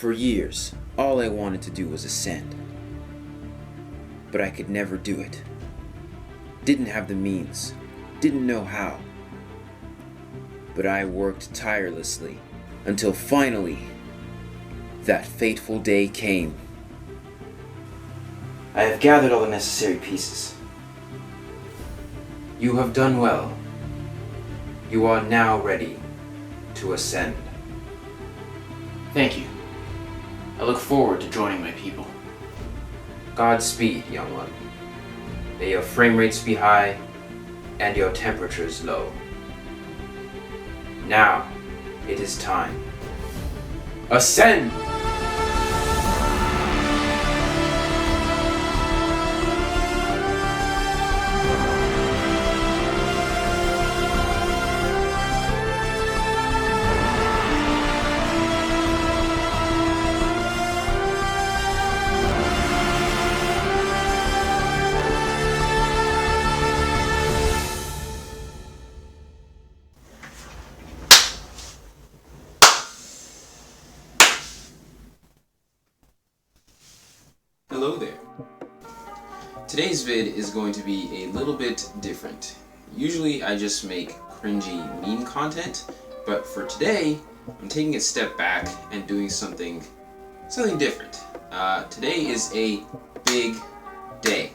For years, all I wanted to do was ascend. But I could never do it. Didn't have the means. Didn't know how. But I worked tirelessly until finally, that fateful day came. I have gathered all the necessary pieces. You have done well. You are now ready to ascend. Thank you. I look forward to joining my people. Godspeed, young one. May your frame rates be high and your temperatures low. Now, it is time. Ascend! Hello there. Today's vid is going to be a little bit different. Usually I just make cringy meme content, but for today I'm taking a step back and doing something different. Today is a big day,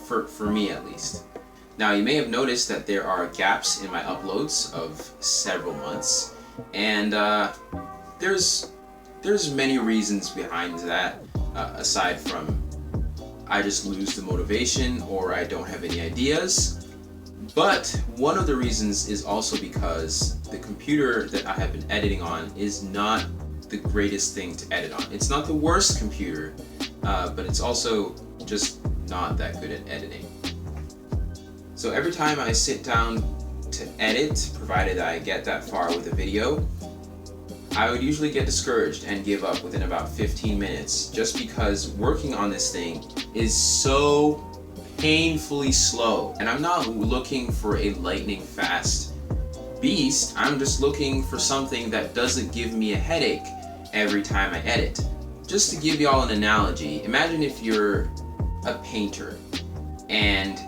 for me at least. Now you may have noticed that there are gaps in my uploads of several months, and there's many reasons behind that. Aside from I just lose the motivation or I don't have any ideas. But one of the reasons is also because the computer that I have been editing on is not the greatest thing to edit on. It's not the worst computer, but it's also just not that good at editing. So every time I sit down to edit, provided I get that far with a video, I would usually get discouraged and give up within about 15 minutes just because working on this thing is so painfully slow. And I'm not looking for a lightning fast beast, I'm just looking for something that doesn't give me a headache every time I edit. Just to give y'all an analogy, imagine if you're a painter and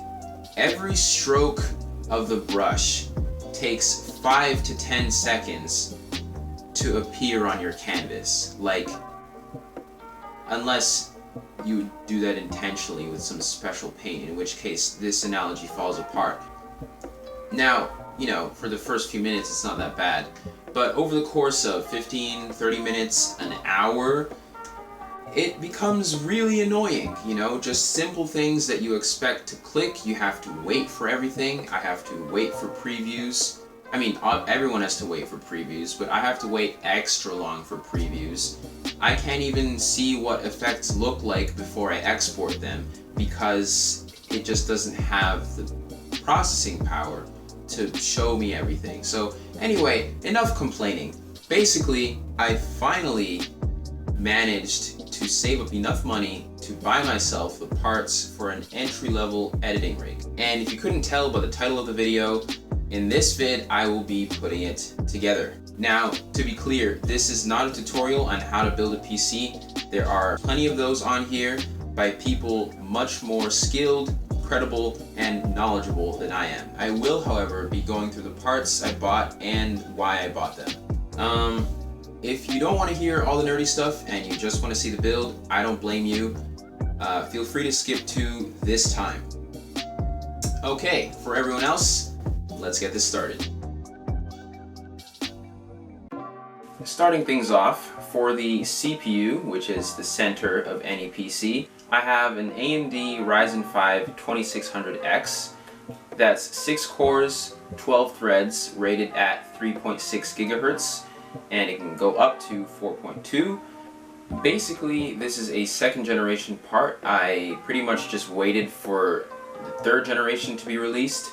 every stroke of the brush takes 5 to 10 seconds to appear on your canvas. Like, unless you do that intentionally with some special paint, in which case this analogy falls apart. Now, you know, for the first few minutes it's not that bad, but over the course of 15, 30 minutes, an hour, it becomes really annoying, you know, just simple things that you expect to click, you have to wait for everything. I have to wait for previews. I mean, everyone has to wait for previews, but I have to wait extra long for previews. I can't even see what effects look like before I export them because it just doesn't have the processing power to show me everything. So anyway, enough complaining. Basically, I finally managed to save up enough money to buy myself the parts for an entry-level editing rig. And if you couldn't tell by the title of the video, in this vid, I will be putting it together. Now, to be clear, this is not a tutorial on how to build a PC. There are plenty of those on here by people much more skilled, credible, and knowledgeable than I am. I will, however, be going through the parts I bought and why I bought them. If you don't want to hear all the nerdy stuff and you just want to see the build, I don't blame you. Feel free to skip to this time. Okay, for everyone else, let's get this started. Starting things off, for the CPU, which is the center of any PC, I have an AMD Ryzen 5 2600X. That's 6 cores, 12 threads, rated at 3.6 gigahertz, and it can go up to 4.2. Basically, this is a second generation part. I pretty much just waited for the third generation to be released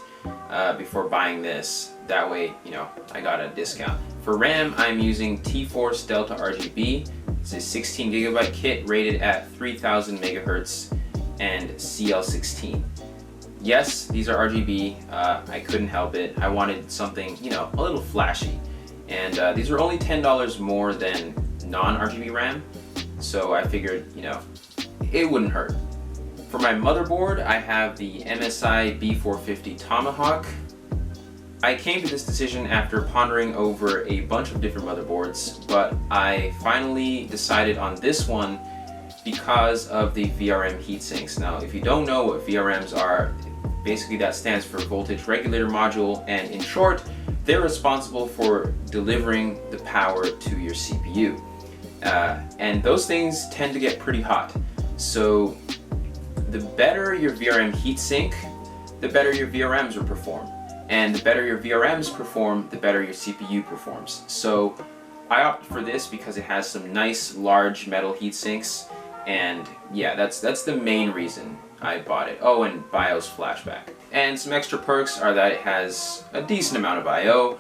before buying this. That way, you know, I got a discount. For RAM, I'm using T-Force Delta RGB. It's a 16 gigabyte kit rated at 3000 megahertz and CL16. Yes, these are RGB. I couldn't help it. I wanted something, you know, a little flashy. And these are only $10 more than non-RGB RAM, so I figured, you know, it wouldn't hurt. For my motherboard, I have the MSI B450 Tomahawk. I came to this decision after pondering over a bunch of different motherboards, but I finally decided on this one because of the VRM heatsinks. Now, if you don't know what VRMs are, basically that stands for voltage regulator module, and in short, they're responsible for delivering the power to your CPU. And those things tend to get pretty hot. So the better your VRM heatsink, the better your VRMs will perform. And the better your VRMs perform, the better your CPU performs. So I opted for this because it has some nice large metal heatsinks, and yeah, that's the main reason I bought it. Oh, and BIOS flashback. And some extra perks are that it has a decent amount of I/O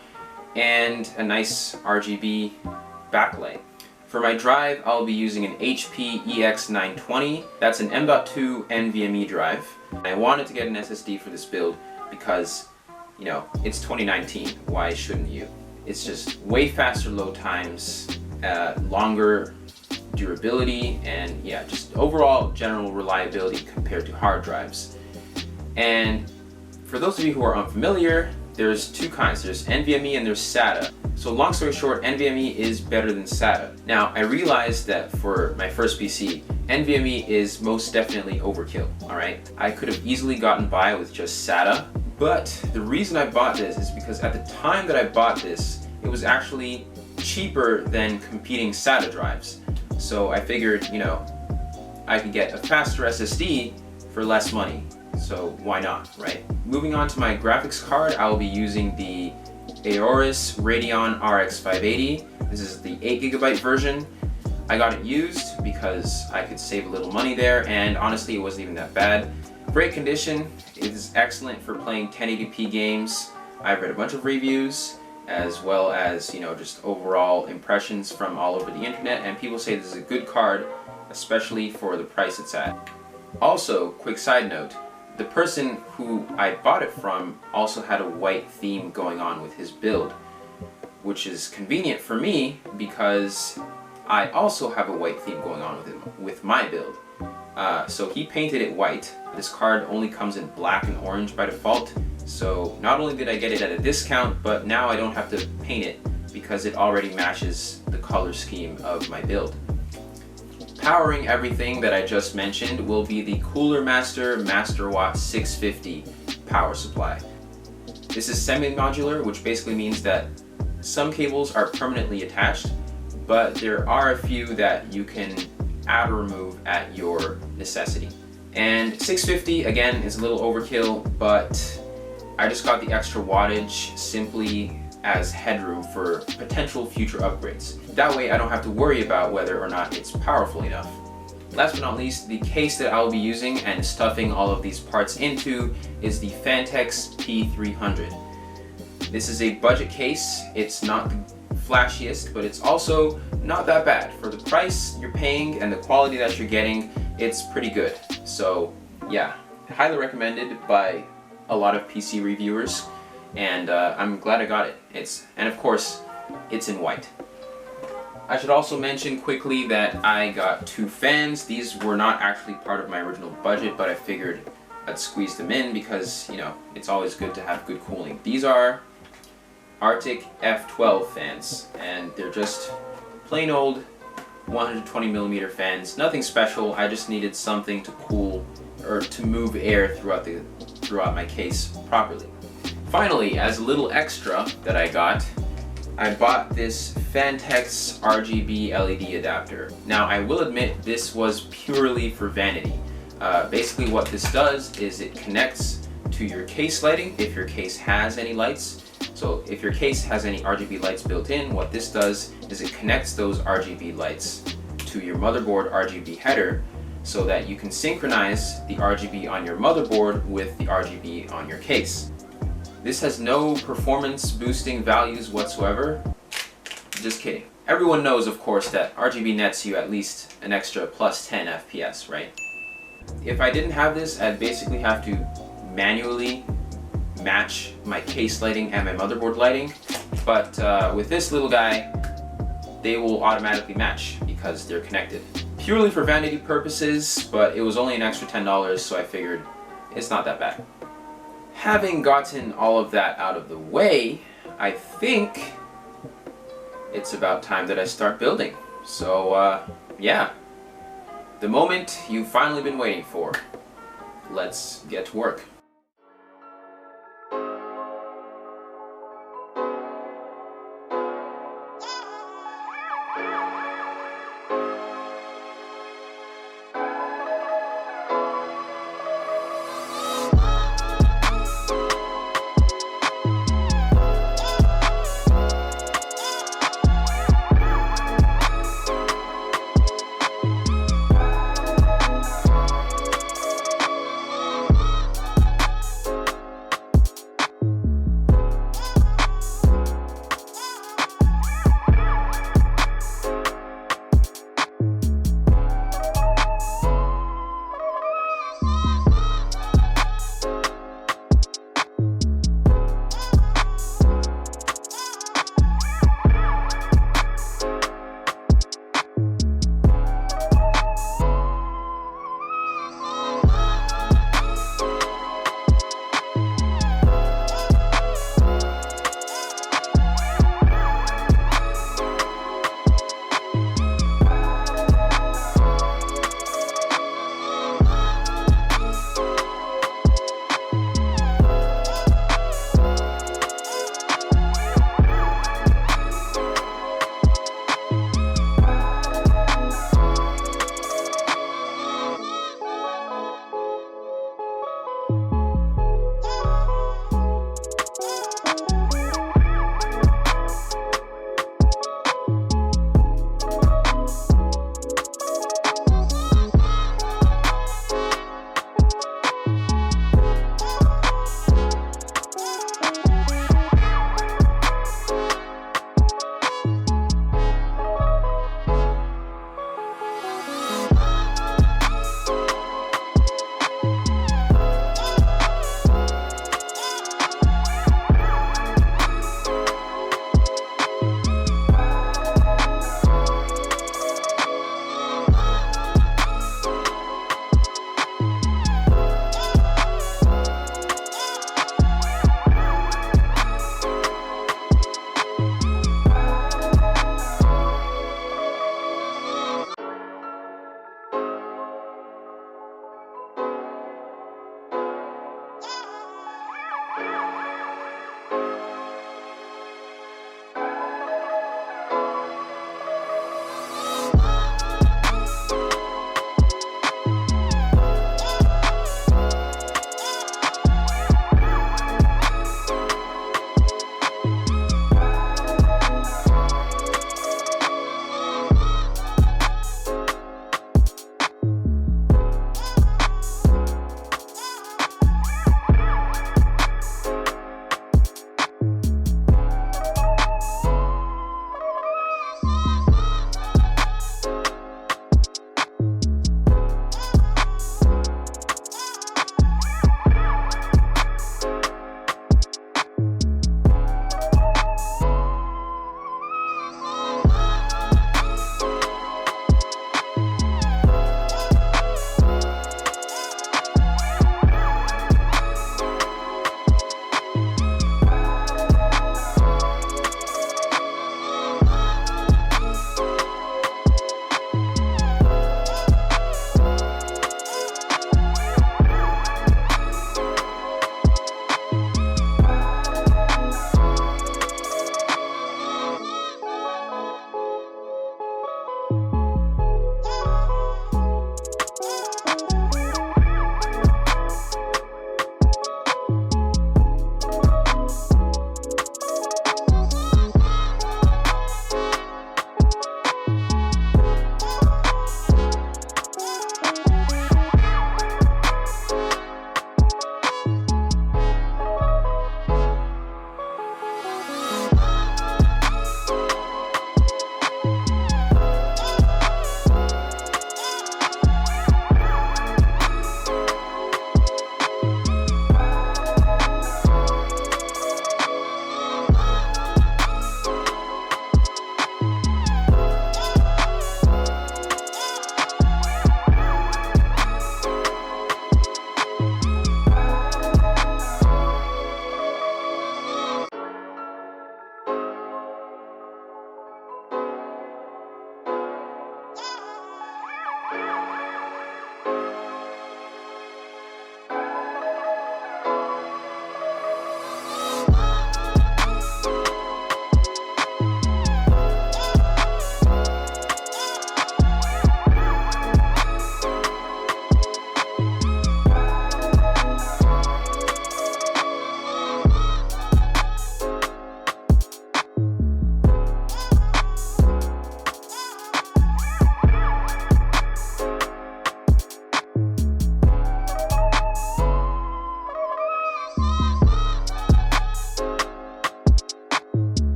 and a nice RGB backlight. For my drive, I'll be using an HP EX920. That's an M.2 NVMe drive. I wanted to get an SSD for this build because, you know, it's 2019. Why shouldn't you? It's just way faster load times, longer durability, and yeah, just overall general reliability compared to hard drives. And for those of you who are unfamiliar, there's two kinds. There's NVMe and there's SATA. So long story short, NVMe is better than SATA. Now, I realized that for my first PC, NVMe is most definitely overkill, all right? I could have easily gotten by with just SATA, but the reason I bought this is because at the time that I bought this, it was actually cheaper than competing SATA drives. So I figured, you know, I could get a faster SSD for less money. So why not, right? Moving on to my graphics card, I will be using the Aorus Radeon RX 580. This is the 8GB version. I got it used because I could save a little money there, and honestly it wasn't even that bad. Great condition. It is excellent for playing 1080p games. I've read a bunch of reviews as well as, you know, just overall impressions from all over the internet, and people say this is a good card, especially for the price it's at. Also, quick side note, the person who I bought it from also had a white theme going on with his build, which is convenient for me because I also have a white theme going on with my build. So he painted it white. This card only comes in black and orange by default, so not only did I get it at a discount, but now I don't have to paint it because it already matches the color scheme of my build. Powering everything that I just mentioned will be the Cooler Master Masterwatt 650 power supply. This is semi-modular, which basically means that some cables are permanently attached, but there are a few that you can add or remove at your necessity. And 650, again, is a little overkill, but I just got the extra wattage simply as headroom for potential future upgrades. That way I don't have to worry about whether or not it's powerful enough. Last but not least, the case that I'll be using and stuffing all of these parts into is the Phanteks P300. This is a budget case. It's not the flashiest, but it's also not that bad. For the price you're paying and the quality that you're getting, it's pretty good. So yeah, highly recommended by a lot of PC reviewers, and I'm glad I got it. And of course, it's in white. I should also mention quickly that I got two fans. These were not actually part of my original budget, but I figured I'd squeeze them in because, you know, it's always good to have good cooling. These are Arctic F12 fans, and they're just plain old 120mm fans. Nothing special. I just needed something to cool or to move air throughout my case properly. Finally, as a little extra that I bought this Phanteks RGB LED adapter. Now, I will admit this was purely for vanity. Basically what this does is it connects to your case lighting if your case has any lights. So if your case has any RGB lights built in, what this does is it connects those RGB lights to your motherboard RGB header so that you can synchronize the RGB on your motherboard with the RGB on your case. This has no performance boosting values whatsoever. Just kidding. Everyone knows, of course, that RGB nets you at least an extra plus 10 FPS, right? If I didn't have this, I'd basically have to manually match my case lighting and my motherboard lighting. But with this little guy, they will automatically match because they're connected. Purely for vanity purposes, but it was only an extra $10, so I figured it's not that bad. Having gotten all of that out of the way, I think it's about time that I start building. So, yeah. The moment you've finally been waiting for. Let's get to work.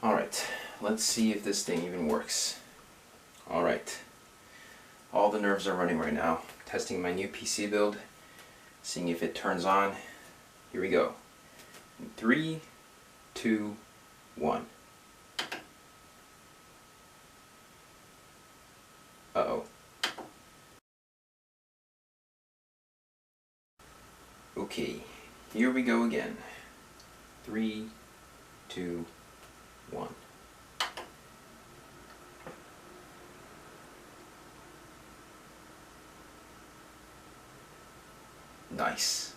Alright, let's see if this thing even works. Alright, all the nerves are running right now. Testing my new PC build, seeing if it turns on. Here we go. In 3, 2, 1. Uh-oh. Okay, here we go again. 3, 2, 1. Nice.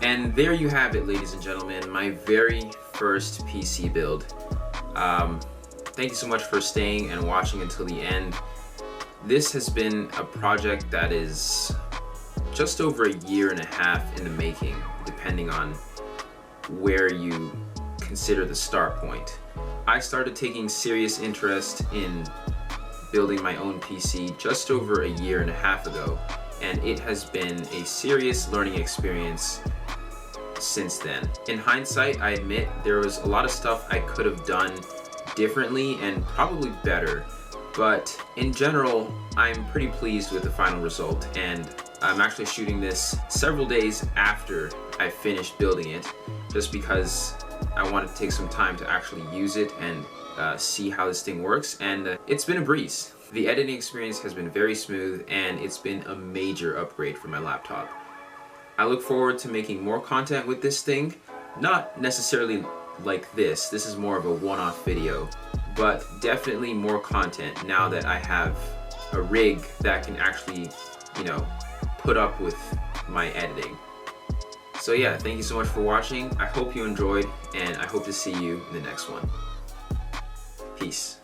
And there you have it, ladies and gentlemen, my very first PC build. Thank you so much for staying and watching until the end. This has been a project that is just over a year and a half in the making, depending on where you consider the start point. I started taking serious interest in building my own PC just over a year and a half ago, and it has been a serious learning experience since then. In hindsight, I admit there was a lot of stuff I could have done differently and probably better, but in general, I'm pretty pleased with the final result, and I'm actually shooting this several days after I finished building it, just because I wanted to take some time to actually use it and see how this thing works, and it's been a breeze. The editing experience has been very smooth, and it's been a major upgrade for my laptop. I look forward to making more content with this thing, not necessarily like this is more of a one-off video, but definitely more content now that I have a rig that can actually, put up with my editing. So yeah, thank you so much for watching. I hope you enjoyed, and I hope to see you in the next one. Peace.